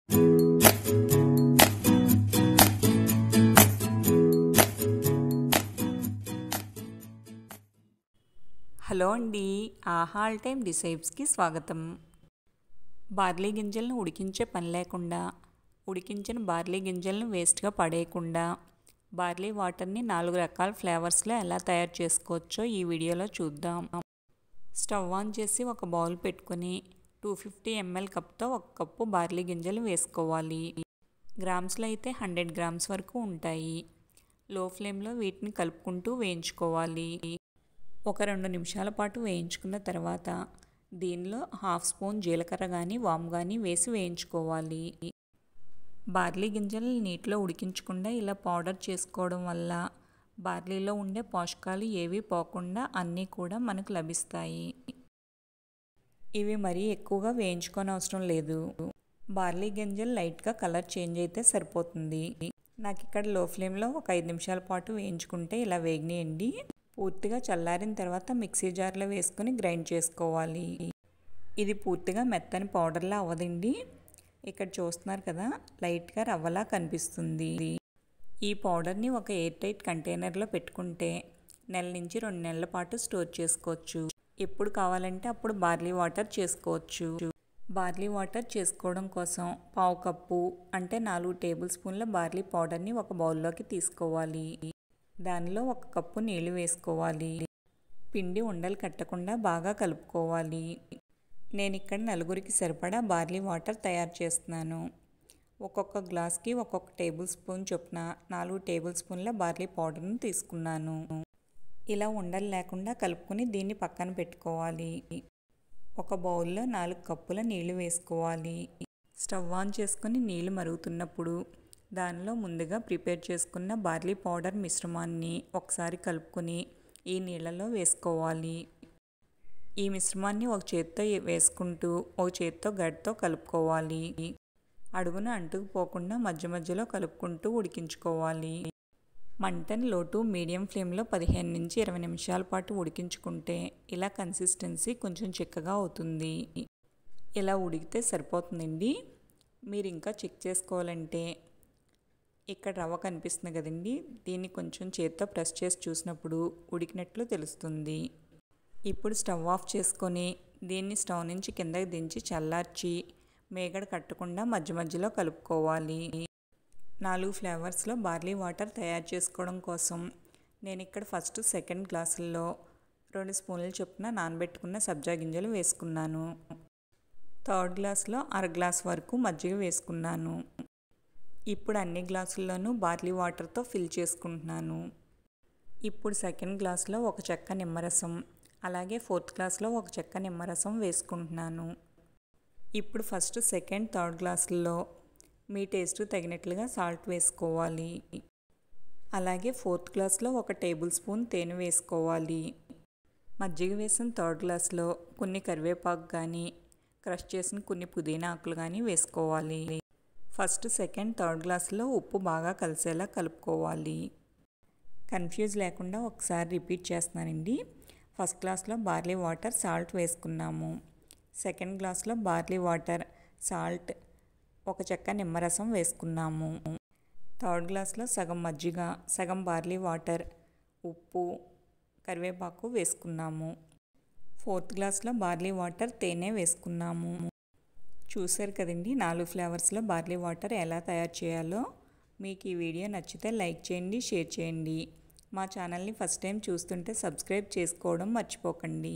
Hello అండి, ఆహా all time డిసైబ్స్కి స్వాగతం. బార్లీ గింజలను ఉడికించే పని లేకుండా, ఉడికించిన బార్లీ గింజలను వేస్ట్గా పడేయకుండా బార్లీ వాటర్ని 4 రకాల ఫ్లేవర్స్లో ఎలా తయారు చేసుకోవచ్చో ఈ వీడియోలో చూద్దాం. స్టవ్ ఆన్ చేసి ఒక బౌల్ పెట్టుకుని 250 ml కప్తో 1 కప్పు బార్లీ గింజలు వేసుకోవాలి. గ్రామ్స్లో అయితే 100 గ్రామ్స్ వరకు ఉంటాయి. లో ఫ్లేమ్లో వీటిని కలుపుకుంటూ వేయించుకోవాలి. ఒక 2 నిమిషాల పాటు వేయించుకున్న తర్వాత దీనిలో 1/2 స్పూన్ జీలకర్ర కానీ వాము కానీ వేసి వేయించుకోవాలి. బార్లీ గింజలు నీటిలో ఉడికించకుండా ఇలా పౌడర్ చేసుకోవడం వల్ల బార్లీలో ఉండే పోషకాలు ఏవి పోకుండా అన్నీ కూడా మనకు లభిస్తాయి. ఇవి మరీ ఎక్కువగా వేయించుకోని అవసరం లేదు. బార్లీ గింజలు లైట్గా కలర్ చేంజ్ అయితే సరిపోతుంది. నాకు ఇక్కడ లో ఫ్లేమ్లో ఒక 5 నిమిషాల పాటు వేయించుకుంటే ఇలా వేగినాయండి. పూర్తిగా చల్లారిన తర్వాత మిక్సీ జార్లో వేసుకొని గ్రైండ్ చేసుకోవాలి. ఇది పూర్తిగా మెత్తని పౌడర్లా అవ్వదండి. ఇక్కడ చూస్తున్నారు కదా, లైట్గా రవ్వలా కనిపిస్తుంది. ఈ పౌడర్ని ఒక ఎయిర్ టైట్ కంటైనర్లో పెట్టుకుంటే 1 నుంచి 2 నెలల పాటు స్టోర్ చేసుకోవచ్చు. ఎప్పుడు కావాలంటే అప్పుడు బార్లీ వాటర్ చేసుకోవచ్చు. బార్లీ వాటర్ చేసుకోవడం కోసం 1/2 కప్పు అంటే 4 టేబుల్ స్పూన్ల బార్లీ పౌడర్ని ఒక బౌల్లోకి తీసుకోవాలి. దానిలో 1 కప్పు నీళ్లు వేసుకోవాలి. పిండి ఉండలు కట్టకుండా బాగా కలుపుకోవాలి. నేను ఇక్కడ 4గురికి సరిపడా బార్లీ వాటర్ తయారు చేస్తున్నాను. ఒక్కొక్క గ్లాస్కి ఒక్కొక్క టేబుల్ స్పూన్ చొప్పున 4 టేబుల్ స్పూన్ల బార్లీ పౌడర్ను తీసుకున్నాను. ఇలా ఉండలు లేకుండా కలుపుకొని దీన్ని పక్కన పెట్టుకోవాలి. ఒక బౌల్లో 4 కప్పుల నీళ్లు వేసుకోవాలి. స్టవ్ ఆన్ చేసుకొని నీళ్లు మరుగుతున్నప్పుడు దానిలో ముందుగా ప్రిపేర్ చేసుకున్న బార్లీ పౌడర్ మిశ్రమాన్ని ఒకసారి కలుపుకొని ఈ నీళ్ళలో వేసుకోవాలి. ఈ మిశ్రమాన్ని ఒక చేత్తో వేసుకుంటూ ఒక చేత్తో గరిటెతో కలుపుకోవాలి. అడుగున అంటుకుపోకుండా మధ్య మధ్యలో కలుపుకుంటూ ఉడికించుకోవాలి. మంటను లో టు మీడియం ఫ్లేమ్లో 15 నుంచి 20 నిమిషాల పాటు ఉడికించుకుంటే ఇలా కన్సిస్టెన్సీ కొంచెం చిక్కగా అవుతుంది. ఇలా ఉడికితే సరిపోతుందండి. మీరు ఇంకా చెక్ చేసుకోవాలంటే ఇక్కడ రవ్వ కనిపిస్తుంది కదండి, దీన్ని కొంచెం చేత్తో ప్రెస్ చేసి చూసినప్పుడు ఉడికినట్లు తెలుస్తుంది. ఇప్పుడు స్టవ్ ఆఫ్ చేసుకొని దీన్ని స్టవ్ నుంచి కిందకి దించి చల్లార్చి మేగడ కట్టకుండా మధ్య మధ్యలో కలుపుకోవాలి. 4 ఫ్లేవర్స్లో బార్లీ వాటర్ తయారు చేసుకోవడం కోసం నేను ఇక్కడ ఫస్ట్ సెకండ్ గ్లాసుల్లో 2 స్పూన్ల చొప్పున నానబెట్టుకున్న సబ్జా గింజలు వేసుకున్నాను. థర్డ్ గ్లాస్లో 1/2 గ్లాస్ వరకు మజ్జిగ వేసుకున్నాను. ఇప్పుడు అన్ని గ్లాసుల్లోనూ బార్లీ వాటర్తో ఫిల్ చేసుకుంటున్నాను. ఇప్పుడు సెకండ్ గ్లాస్లో 1 చెక్క నిమ్మరసం, అలాగే ఫోర్త్ గ్లాస్లో 1 చెక్క నిమ్మరసం వేసుకుంటున్నాను. ఇప్పుడు ఫస్ట్ సెకండ్ థర్డ్ గ్లాసుల్లో మీ టేస్ట్ తగినట్లుగా సాల్ట్ వేసుకోవాలి. అలాగే ఫోర్త్ గ్లాస్లో 1 టేబుల్ స్పూన్ తేనె వేసుకోవాలి. మజ్జిగ వేసిన థర్డ్ గ్లాస్లో కొన్ని కరివేపాకు కానీ క్రష్ చేసిన కొన్ని పుదీనా ఆకులు కానీ వేసుకోవాలి. ఫస్ట్ సెకండ్ థర్డ్ గ్లాసులో ఉప్పు బాగా కలిసేలా కలుపుకోవాలి. కన్ఫ్యూజ్ లేకుండా ఒకసారి రిపీట్ చేస్తున్నానండి. ఫస్ట్ గ్లాస్లో బార్లీ వాటర్ సాల్ట్ వేసుకున్నాము. సెకండ్ గ్లాస్లో బార్లీ వాటర్ సాల్ట్ 1 చెక్క నిమ్మరసం వేసుకున్నాము. థర్డ్ గ్లాస్లో సగం మజ్జిగ సగం బార్లీ వాటర్ ఉప్పు కరివేపాకు వేసుకున్నాము. ఫోర్త్ గ్లాస్లో బార్లీ వాటర్ తేనె వేసుకున్నాము. చూసారు కదండి 4 ఫ్లేవర్స్లో బార్లీ వాటర్ ఎలా తయారు చేయాలో. మీకు ఈ వీడియో నచ్చితే లైక్ చేయండి, షేర్ చేయండి. మా ఛానల్ని ఫస్ట్ టైం చూస్తుంటే సబ్స్క్రైబ్ చేసుకోవడం మర్చిపోకండి.